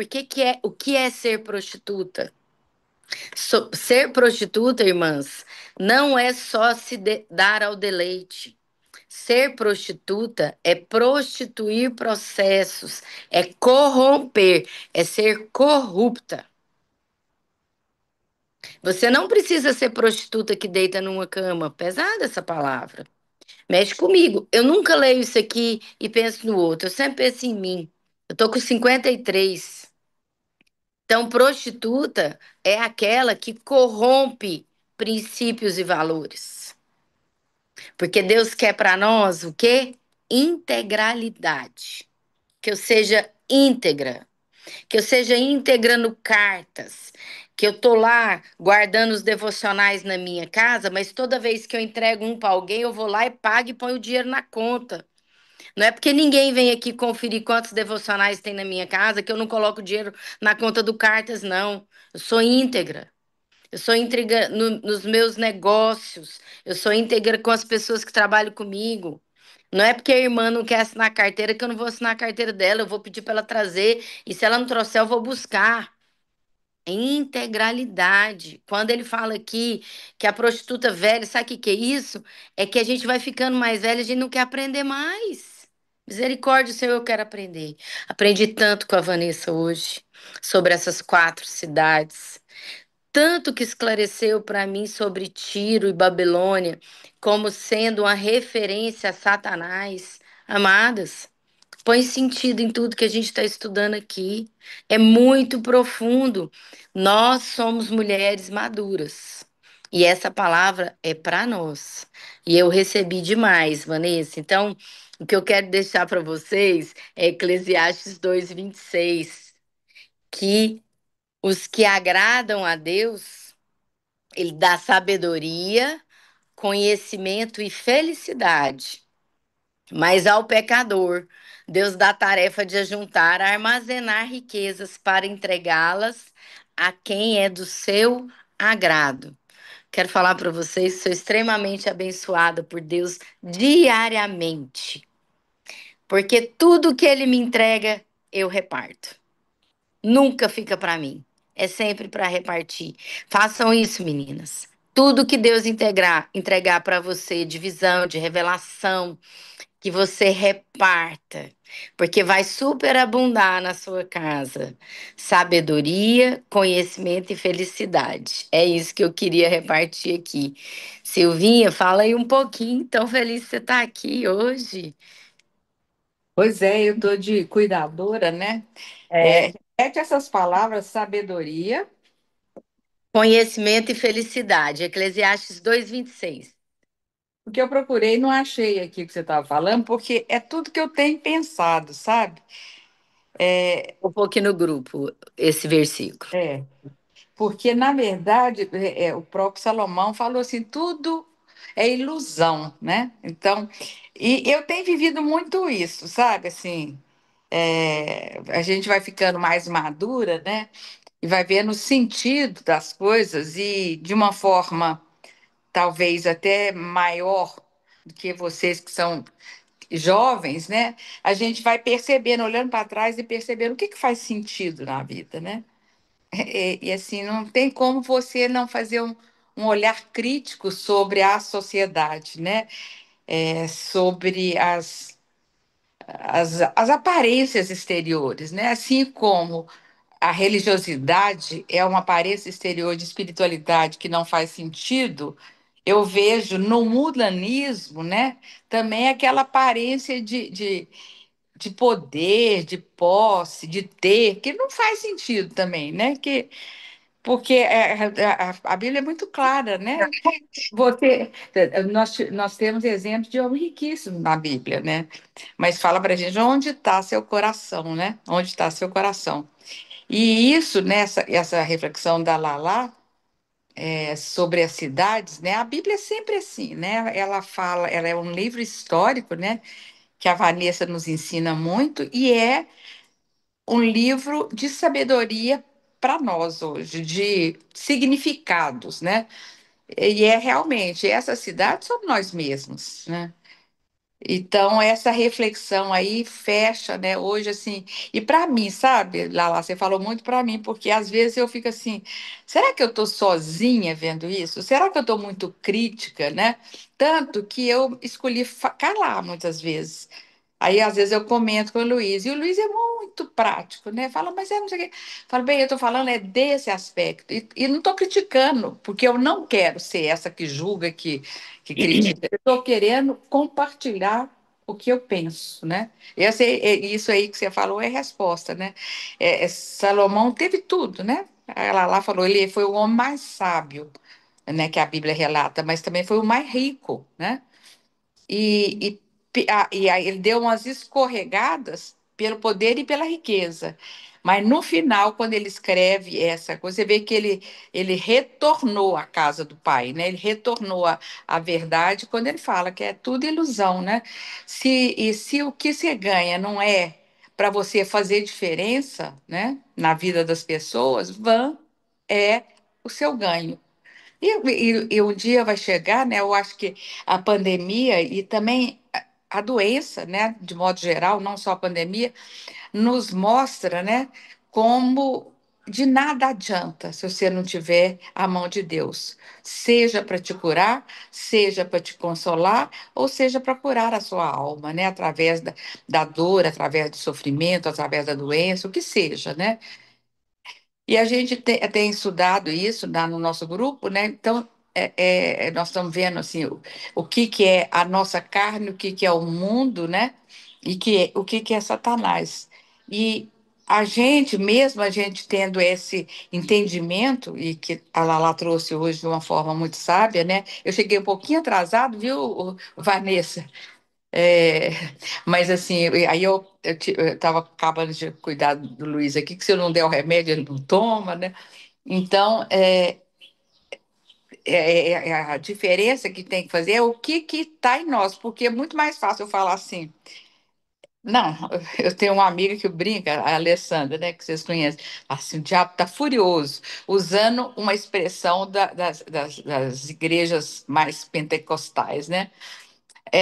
O que é ser prostituta? Ser prostituta, irmãs, não é só dar ao deleite. Ser prostituta é prostituir processos, é corromper, é ser corrupta. Você não precisa ser prostituta que deita numa cama. Pesada essa palavra. Mexe comigo. Eu nunca leio isso aqui e penso no outro. Eu sempre penso em mim. Eu tô com 53. Então, prostituta é aquela que corrompe princípios e valores. Porque Deus quer para nós o quê? Integralidade. Que eu seja íntegra. Que eu seja íntegra no cartas. Que eu tô lá guardando os devocionais na minha casa, mas toda vez que eu entrego um para alguém, eu vou lá e pago e ponho o dinheiro na conta. Não é porque ninguém vem aqui conferir quantos devocionais tem na minha casa que eu não coloco dinheiro na conta do cartas, não. Eu sou íntegra. Eu sou íntegra nos meus negócios. Eu sou íntegra com as pessoas que trabalham comigo. Não é porque a irmã não quer assinar a carteira que eu não vou assinar a carteira dela. Eu vou pedir para ela trazer. E se ela não trouxer, eu vou buscar. É integralidade. Quando ele fala aqui que a prostituta velha, sabe o que que é isso? É que a gente vai ficando mais velha, a gente não quer aprender mais. Misericórdia, Senhor, eu quero aprender. Aprendi tanto com a Vanessa hoje sobre essas 4 cidades. Tanto que esclareceu para mim sobre Tiro e Babilônia como sendo uma referência a Satanás. Amadas, põe sentido em tudo que a gente está estudando aqui. É muito profundo. Nós somos mulheres maduras. E essa palavra é para nós. E eu recebi demais, Vanessa. Então, o que eu quero deixar para vocês é Eclesiastes 2:26, que os que agradam a Deus, ele dá sabedoria, conhecimento e felicidade. Mas ao pecador, Deus dá a tarefa de ajuntar, armazenar riquezas para entregá-las a quem é do seu agrado. Quero falar para vocês que sou extremamente abençoada por Deus diariamente, porque tudo que Ele me entrega, eu reparto. Nunca fica para mim, é sempre para repartir. Façam isso, meninas. Tudo que Deus entregar para você de visão, de revelação, que você reparta, porque vai superabundar na sua casa sabedoria, conhecimento e felicidade. É isso que eu queria repartir aqui. Silvinha, fala aí um pouquinho. Tão feliz que você está aqui hoje. Pois é, eu estou de cuidadora, né? É. Repete essas palavras, sabedoria. Conhecimento e felicidade. Eclesiastes 2:26. Porque eu procurei e não achei aqui o que você estava falando, porque é tudo que eu tenho pensado, sabe? Um pouquinho no grupo, esse versículo. É, porque, na verdade, o próprio Salomão falou assim: tudo é ilusão, né? Então, e eu tenho vivido muito isso, sabe? Assim, a gente vai ficando mais madura, né? E vai vendo o sentido das coisas e de uma forma talvez até maior do que vocês que são jovens, né? A gente vai percebendo, olhando para trás e percebendo o que que faz sentido na vida, né? Assim, não tem como você não fazer um olhar crítico sobre a sociedade, né? Sobre as aparências exteriores, né? Assim como a religiosidade é uma aparência exterior de espiritualidade que não faz sentido, eu vejo no mundanismo, né, também aquela aparência de poder, de posse, de ter, que não faz sentido também, né? Que porque a Bíblia é muito clara, né? Nós temos exemplos de homem riquíssimo na Bíblia, né? Mas fala para a gente onde está seu coração, né? Onde está seu coração? E isso, essa reflexão da Lala sobre as cidades, né? A Bíblia é sempre assim, né? Ela fala, ela é um livro histórico, né? Que a Vanessa nos ensina muito e é um livro de sabedoria para nós hoje, de significados, né? E é realmente, essa cidade somos nós mesmos, né? Então, essa reflexão aí fecha, né, hoje, assim, e para mim, sabe, Lala, você falou muito para mim, porque às vezes eu fico assim, será que eu estou sozinha vendo isso? Será que eu estou muito crítica, né? Tanto que eu escolhi calar muitas vezes. Aí, às vezes, eu comento com o Luiz, e o Luiz é muito prático, né? Fala, mas é não sei o quê. Falo, bem, eu estou falando é desse aspecto, e não estou criticando, porque eu não quero ser essa que julga, que critica. Eu estou querendo compartilhar o que eu penso, né? Isso aí que você falou é resposta, né? Salomão teve tudo, né? Ela lá falou, ele foi o homem mais sábio, né, que a Bíblia relata, mas também foi o mais rico, né? E aí ele deu umas escorregadas pelo poder e pela riqueza. Mas no final, quando ele escreve essa coisa, você vê que ele retornou à casa do pai, né? Ele retornou à verdade quando ele fala que é tudo ilusão, né? Se o que você ganha não é para você fazer diferença, né, na vida das pessoas, vã é o seu ganho. E um dia vai chegar, né? Eu acho que a pandemia e também a doença, né, de modo geral, não só a pandemia, nos mostra, né, como de nada adianta se você não tiver a mão de Deus, seja para te curar, seja para te consolar, ou seja para curar a sua alma, né, através da dor, através do sofrimento, através da doença, o que seja, né? E a gente tem estudado isso no nosso grupo, né? Então, nós estamos vendo assim, o que, que é a nossa carne, o que, que é o mundo, né? E o que, que é Satanás. E mesmo a gente tendo esse entendimento, e que a Lala trouxe hoje de uma forma muito sábia, né? Eu cheguei um pouquinho atrasado, viu, Vanessa? É, mas assim, aí eu estava acabando de cuidar do Luiz aqui, que se eu não der o remédio, ele não toma, né? Então, a diferença que tem que fazer é o que está em nós, porque é muito mais fácil eu falar assim. Não, eu tenho uma amiga que brinca, a Alessandra, né, que vocês conhecem, assim, o diabo está furioso, usando uma expressão das igrejas mais pentecostais, né?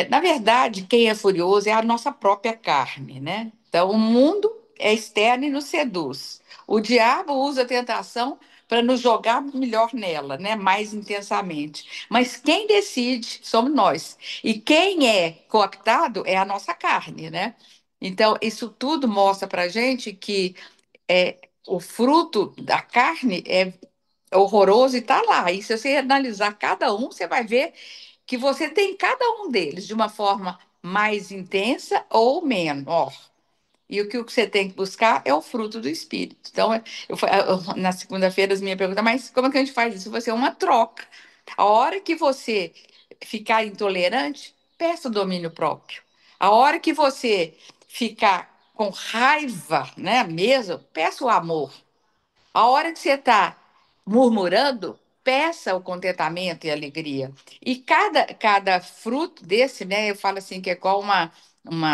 Na verdade, quem é furioso é a nossa própria carne, né? Então, o mundo é externo e nos seduz. O diabo usa a tentação para nos jogar melhor nela, né? Mais intensamente. Mas quem decide somos nós. E quem é cooptado é a nossa carne, né? Então, isso tudo mostra para a gente que o fruto da carne é horroroso e está lá. E se você analisar cada um, você vai ver que você tem cada um deles de uma forma mais intensa ou menor. E o que você tem que buscar é o fruto do Espírito. Então, na segunda-feira, as minhas perguntas, mas como é que a gente faz isso? Vai ser uma troca. A hora que você ficar intolerante, peça o domínio próprio. A hora que você ficar com raiva, né, mesmo, peça o amor. A hora que você está murmurando, peça o contentamento e a alegria. E cada fruto desse, né, eu falo assim, que é igual uma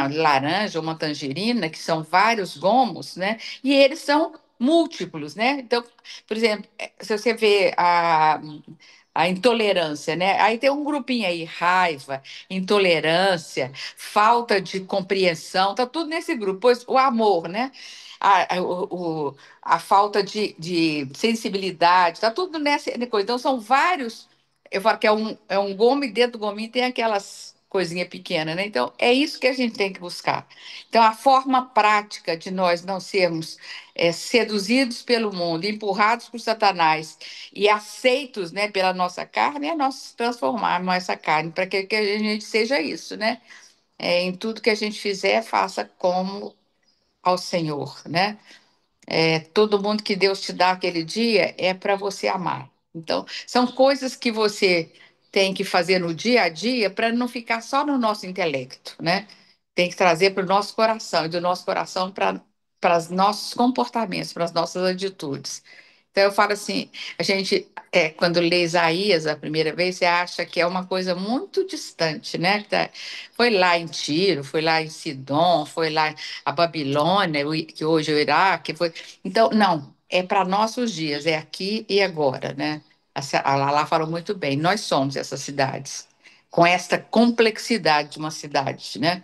laranja, uma tangerina, que são vários gomos, né, e eles são múltiplos, né? Então, por exemplo, se você vê a intolerância, né? Aí tem um grupinho aí, raiva, intolerância, falta de compreensão, tá tudo nesse grupo. Pois o amor, né? A falta de sensibilidade, tá tudo nessa coisa. Então, são vários. Eu falo que é um gomo e dentro do gominho tem aquelas coisinhas pequenas, né? Então, é isso que a gente tem que buscar. Então, a forma prática de nós não sermos seduzidos pelo mundo, empurrados por Satanás e aceitos, né, pela nossa carne, é nós transformarmos essa carne para que a gente seja isso, né? Em tudo que a gente fizer, faça como ao Senhor, né? todo mundo que Deus te dá aquele dia é para você amar. Então, são coisas que você tem que fazer no dia a dia para não ficar só no nosso intelecto, né? Tem que trazer para o nosso coração e do nosso coração para os nossos comportamentos, para as nossas atitudes. Então, eu falo assim, a gente, quando lê Isaías a primeira vez, você acha que é uma coisa muito distante, né? Foi lá em Tiro, foi lá em Sidom, foi lá a Babilônia, que hoje é o Iraque, foi... Então, não, é para nossos dias, é aqui e agora, né? A Lala falou muito bem, nós somos essas cidades, com esta complexidade de uma cidade, né?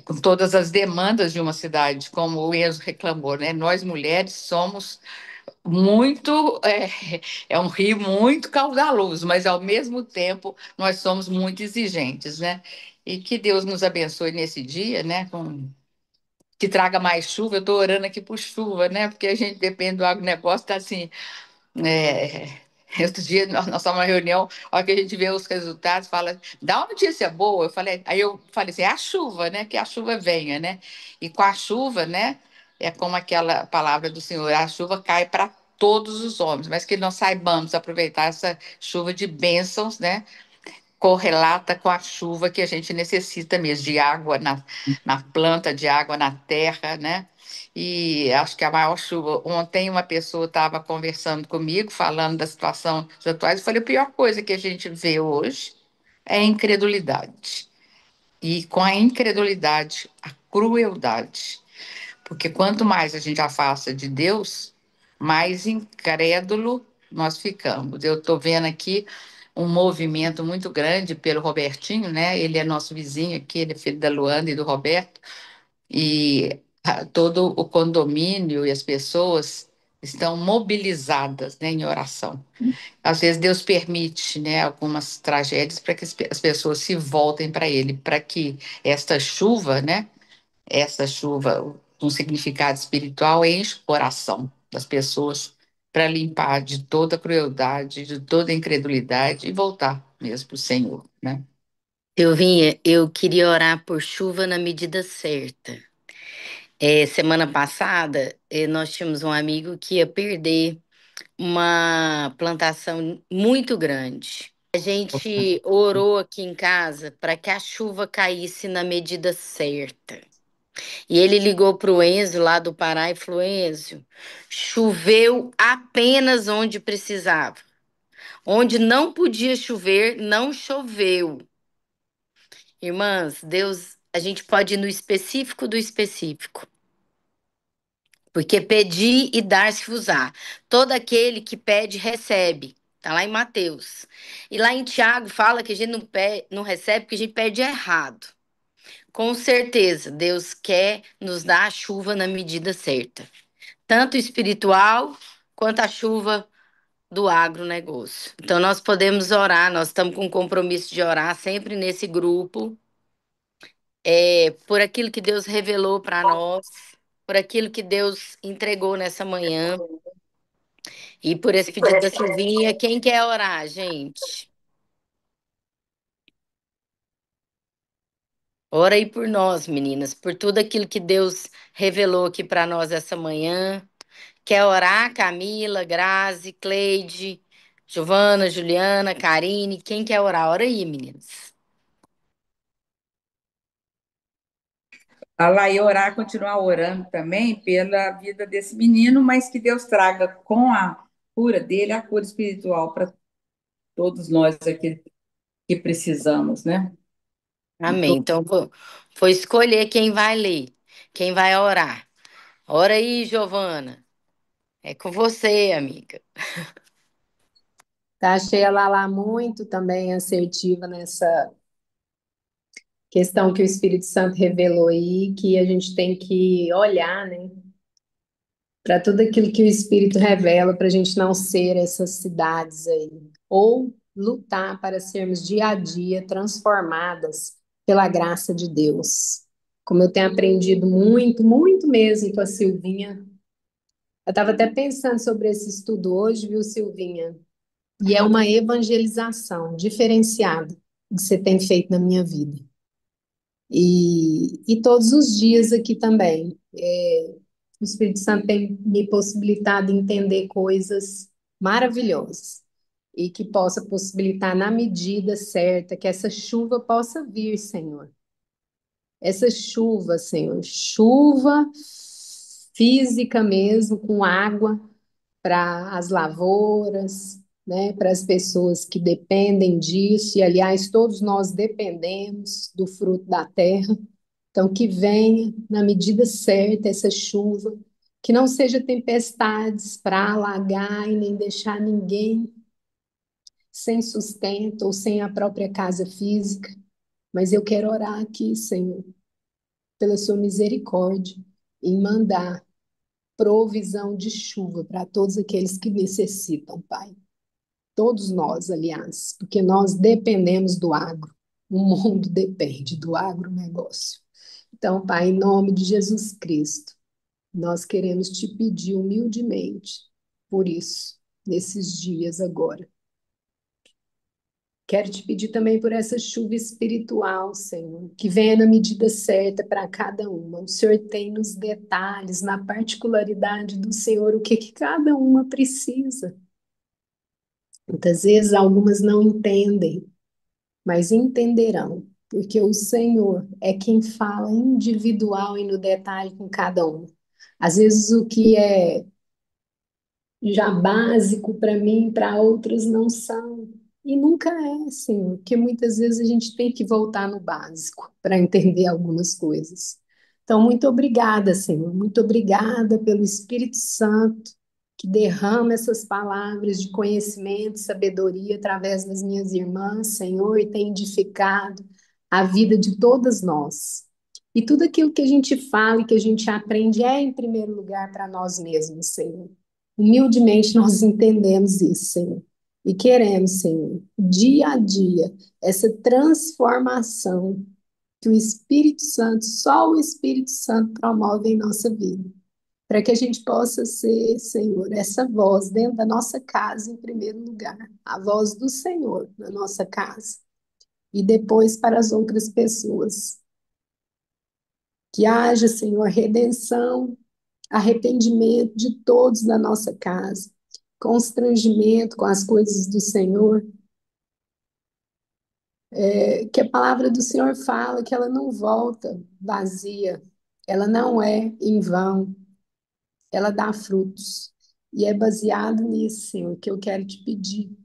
Com todas as demandas de uma cidade, como o Enzo reclamou, né? Nós mulheres somos muito, é um rio muito caudaloso, mas ao mesmo tempo nós somos muito exigentes, né? E que Deus nos abençoe nesse dia, né? Que traga mais chuva. Eu estou orando aqui por chuva, né? Porque a gente depende do agronegócio, tá assim. É... Outro dia nós estávamos numa reunião, a hora que a gente vê os resultados, fala, dá uma notícia boa. Aí eu falei assim, é a chuva, né? Que a chuva venha, né? E com a chuva, né? É como aquela palavra do Senhor, a chuva cai para todos os homens, mas que nós saibamos aproveitar essa chuva de bênçãos, né? Correlata com a chuva que a gente necessita mesmo, de água na planta, de água na terra, né? E acho que a maior chuva. Ontem, uma pessoa estava conversando comigo, falando da situação atuais, eu falei: a pior coisa que a gente vê hoje é a incredulidade. E com a incredulidade, a crueldade. Porque quanto mais a gente afasta de Deus, mais incrédulo nós ficamos. Eu estou vendo aqui um movimento muito grande pelo Robertinho, né? Ele é nosso vizinho aqui, ele é filho da Luana e do Roberto, e todo o condomínio e as pessoas estão mobilizadas, né, em oração. Às vezes Deus permite, né, algumas tragédias para que as pessoas se voltem para Ele, para que esta chuva, né, essa chuva, um significado espiritual, enche o coração das pessoas para limpar de toda crueldade, de toda incredulidade e voltar mesmo para o Senhor, né? Silvinha, eu queria orar por chuva na medida certa. Semana passada, nós tínhamos um amigo que ia perder uma plantação muito grande. A gente orou aqui em casa para que a chuva caísse na medida certa. E ele ligou para o Enzo lá do Pará e falou: Enzo, choveu apenas onde precisava. Onde não podia chover, não choveu. Irmãs, Deus, a gente pode ir no específico do específico. Porque pedir e dar-se-vos-á. Todo aquele que pede, recebe. Está lá em Mateus. E lá em Tiago fala que a gente não recebe porque a gente pede errado. Com certeza, Deus quer nos dar a chuva na medida certa. Tanto espiritual quanto a chuva do agronegócio. Então, nós podemos orar, nós estamos com o compromisso de orar sempre nesse grupo, por aquilo que Deus revelou para nós, por aquilo que Deus entregou nessa manhã. E por esse pedido da Silvinha, quem quer orar, gente? Ora aí por nós, meninas, por tudo aquilo que Deus revelou aqui para nós essa manhã. Quer orar? Camila, Grazi, Cleide, Giovana, Juliana, Karine. Quem quer orar? Ora aí, meninas. A Lai orar, continuar orando também pela vida desse menino, mas que Deus traga com a cura dele, a cura espiritual para todos nós aqui que precisamos, né? Amém. Então, vou escolher quem vai ler, quem vai orar. Ora aí, Giovana. É com você, amiga. Tá, achei a Lala muito também assertiva nessa questão que o Espírito Santo revelou aí, que a gente tem que olhar, né, para tudo aquilo que o Espírito revela, para a gente não ser essas cidades aí, ou lutar para sermos dia a dia transformadas pela graça de Deus. Como eu tenho aprendido muito, muito mesmo com a Silvinha. Eu estava até pensando sobre esse estudo hoje, viu, Silvinha? E é uma evangelização diferenciada que você tem feito na minha vida. E todos os dias aqui também. O Espírito Santo tem me possibilitado entender coisas maravilhosas e que possa possibilitar na medida certa que essa chuva possa vir, Senhor. Essa chuva, Senhor, chuva física mesmo, com água para as lavouras, né, para as pessoas que dependem disso, e aliás, todos nós dependemos do fruto da terra. Então, que venha na medida certa essa chuva, que não seja tempestades para alagar e nem deixar ninguém sem sustento ou sem a própria casa física. Mas eu quero orar aqui, Senhor, pela sua misericórdia, em mandar provisão de chuva para todos aqueles que necessitam, Pai. Todos nós, aliás, porque nós dependemos do agro. O mundo depende do agronegócio. Então, Pai, em nome de Jesus Cristo, nós queremos te pedir humildemente por isso, nesses dias agora. Quero te pedir também por essa chuva espiritual, Senhor, que venha na medida certa para cada uma. O Senhor tem nos detalhes, na particularidade do Senhor, o que cada uma precisa. Muitas vezes algumas não entendem, mas entenderão, porque o Senhor é quem fala individual e no detalhe com cada um. Às vezes o que é já básico para mim, para outros não são. E nunca é, Senhor, porque muitas vezes a gente tem que voltar no básico para entender algumas coisas. Então, muito obrigada, Senhor, muito obrigada pelo Espírito Santo que derrama essas palavras de conhecimento, sabedoria através das minhas irmãs, Senhor, e tem edificado a vida de todas nós. E tudo aquilo que a gente fala e que a gente aprende é, em primeiro lugar, para nós mesmos, Senhor. Humildemente nós entendemos isso, Senhor. E queremos, Senhor, dia a dia, essa transformação que o Espírito Santo, só o Espírito Santo promove em nossa vida. Para que a gente possa ser, Senhor, essa voz dentro da nossa casa, em primeiro lugar, a voz do Senhor na nossa casa. E depois para as outras pessoas. Que haja, Senhor, redenção, arrependimento de todos da nossa casa, constrangimento com as coisas do Senhor, que a palavra do Senhor fala que ela não volta vazia, ela não é em vão, ela dá frutos. E é baseado nisso, Senhor, que eu quero te pedir.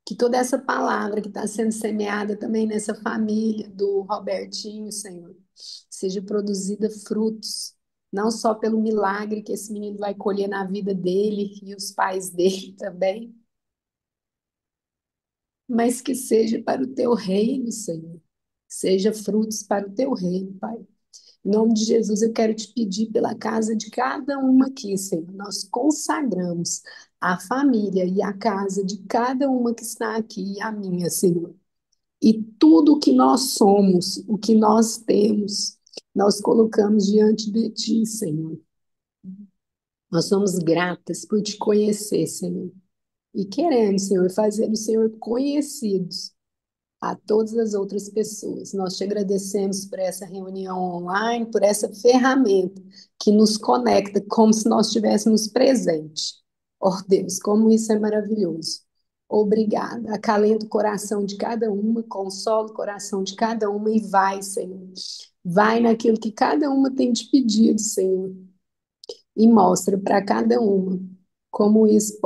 Que toda essa palavra que está sendo semeada também nessa família do Robertinho, Senhor, seja produzida frutos, não só pelo milagre que esse menino vai colher na vida dele e os pais dele também, mas que seja para o teu reino, Senhor. Seja frutos para o teu reino, Pai. Em nome de Jesus, eu quero te pedir pela casa de cada uma aqui, Senhor. Nós consagramos a família e a casa de cada uma que está aqui, e a minha, Senhor. E tudo o que nós somos, o que nós temos, nós colocamos diante de Ti, Senhor. Nós somos gratas por Te conhecer, Senhor. E queremos, Senhor, fazer o Senhor conhecidos a todas as outras pessoas. Nós te agradecemos por essa reunião online, por essa ferramenta que nos conecta como se nós estivéssemos presentes. Oh Deus, como isso é maravilhoso. Obrigada. Acalenta o coração de cada uma, consola o coração de cada uma e vai, Senhor. Vai naquilo que cada uma tem te pedido, Senhor. E mostra para cada uma como isso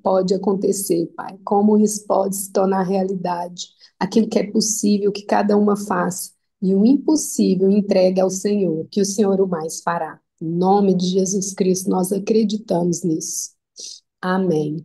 pode acontecer, Pai. Como isso pode se tornar realidade. Aquilo que é possível que cada uma faça. E o impossível entregue ao Senhor, que o Senhor o mais fará. Em nome de Jesus Cristo, nós acreditamos nisso. Amém.